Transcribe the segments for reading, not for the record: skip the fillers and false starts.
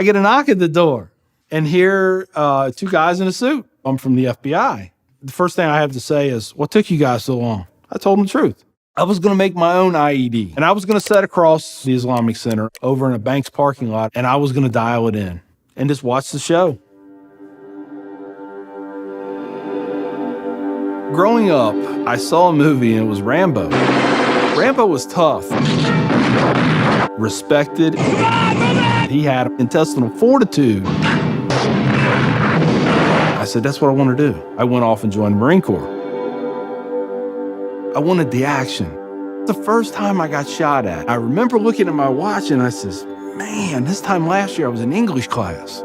get a knock at the door, and here two guys in a suit. I'm from the FBI. The first thing I have to say is, what took you guys so long? I told them the truth. I was going to make my own IED, and I was going to set across the Islamic Center over in a bank's parking lot, and I was going to dial it in and just watch the show. Growing up, I saw a movie, and it was Rambo. Rambo was tough, respected. He had intestinal fortitude. I said, that's what I want to do. I went off and joined the Marine Corps. I wanted the action. The first time I got shot at, I remember looking at my watch and I says, man, this time last year I was in English class.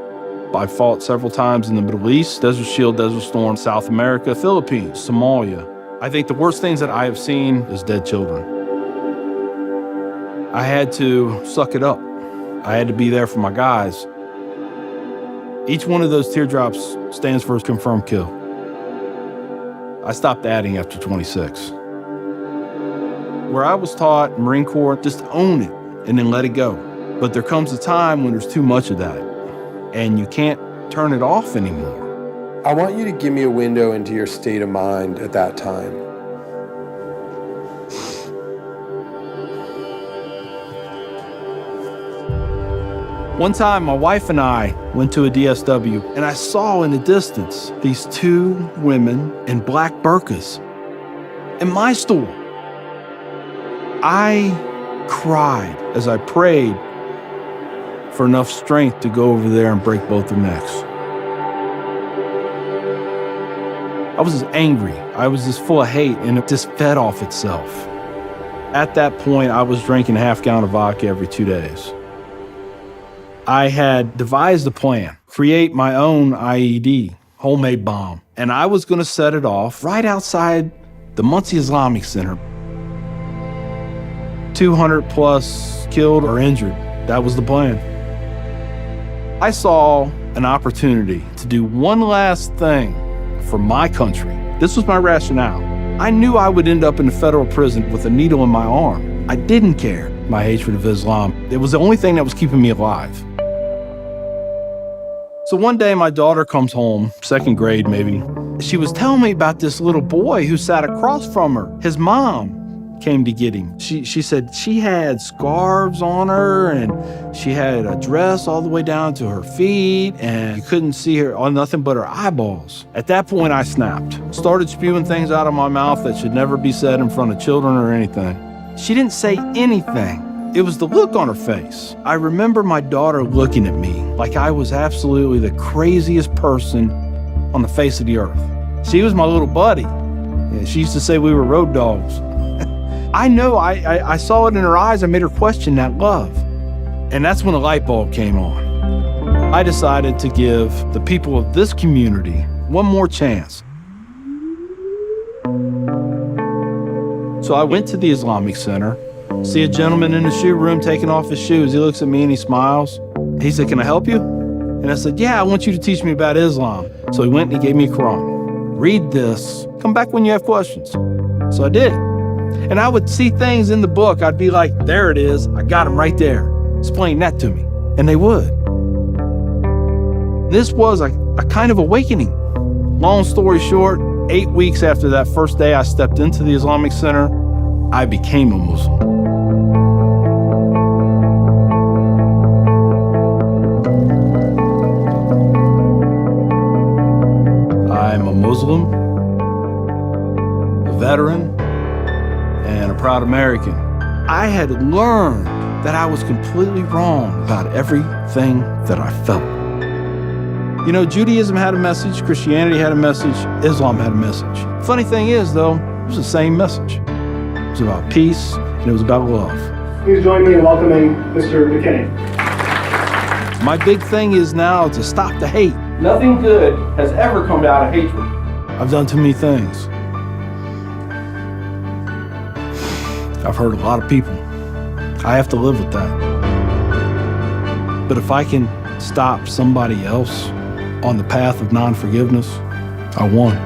I fought several times in the Middle East, Desert Shield, Desert Storm, South America, Philippines, Somalia. I think the worst things that I have seen is dead children. I had to suck it up. I had to be there for my guys. Each one of those teardrops stands for a confirmed kill. I stopped adding after 26. Where I was taught, Marine Corps, just own it and then let it go. But there comes a time when there's too much of that and you can't turn it off anymore. I want you to give me a window into your state of mind at that time. One time, my wife and I went to a DSW, and I saw in the distance these two women in black burqas in my store. I cried as I prayed for enough strength to go over there and break both their necks. I was just angry. I was just full of hate, and it just fed off itself. At that point, I was drinking a half-gallon of vodka every 2 days. I had devised a plan, create my own IED, homemade bomb, and I was going to set it off right outside the Muncie Islamic Center. 200 plus killed or injured. That was the plan. I saw an opportunity to do one last thing for my country. This was my rationale. I knew I would end up in a federal prison with a needle in my arm. I didn't care. My hatred of Islam, it was the only thing that was keeping me alive. So one day my daughter comes home, second grade maybe. She was telling me about this little boy who sat across from her. His mom came to get him. She said she had scarves on her and she had a dress all the way down to her feet and you couldn't see her on nothing but her eyeballs. At that point I snapped, started spewing things out of my mouth that should never be said in front of children or anything. She didn't say anything. It was the look on her face. I remember my daughter looking at me like I was absolutely the craziest person on the face of the earth. She was my little buddy. She used to say we were road dogs. I know I saw it in her eyes. I made her question that love. And that's when a light bulb came on. I decided to give the people of this community one more chance. So I went to the Islamic Center, see a gentleman in the shoe room taking off his shoes. He looks at me and he smiles. He said, "Can I help you?" And I said, "Yeah, I want you to teach me about Islam." So he went and he gave me a Quran. "Read this. Come back when you have questions." So I did. And I would see things in the book. I'd be like, there it is. I got them right there. Explain that to me. And they would. This was a kind of awakening. Long story short, 8 weeks after that first day I stepped into the Islamic Center, I became a Muslim. I'm a Muslim, a veteran, and a proud American. I had learned that I was completely wrong about everything that I felt. You know, Judaism had a message, Christianity had a message, Islam had a message. Funny thing is, though, it was the same message. It was about peace, and it was about love. Please join me in welcoming Mr. McKinney. My big thing is now to stop the hate. Nothing good has ever come out of hatred. I've done too many things. I've hurt a lot of people. I have to live with that. But if I can stop somebody else on the path of non-forgiveness, I won.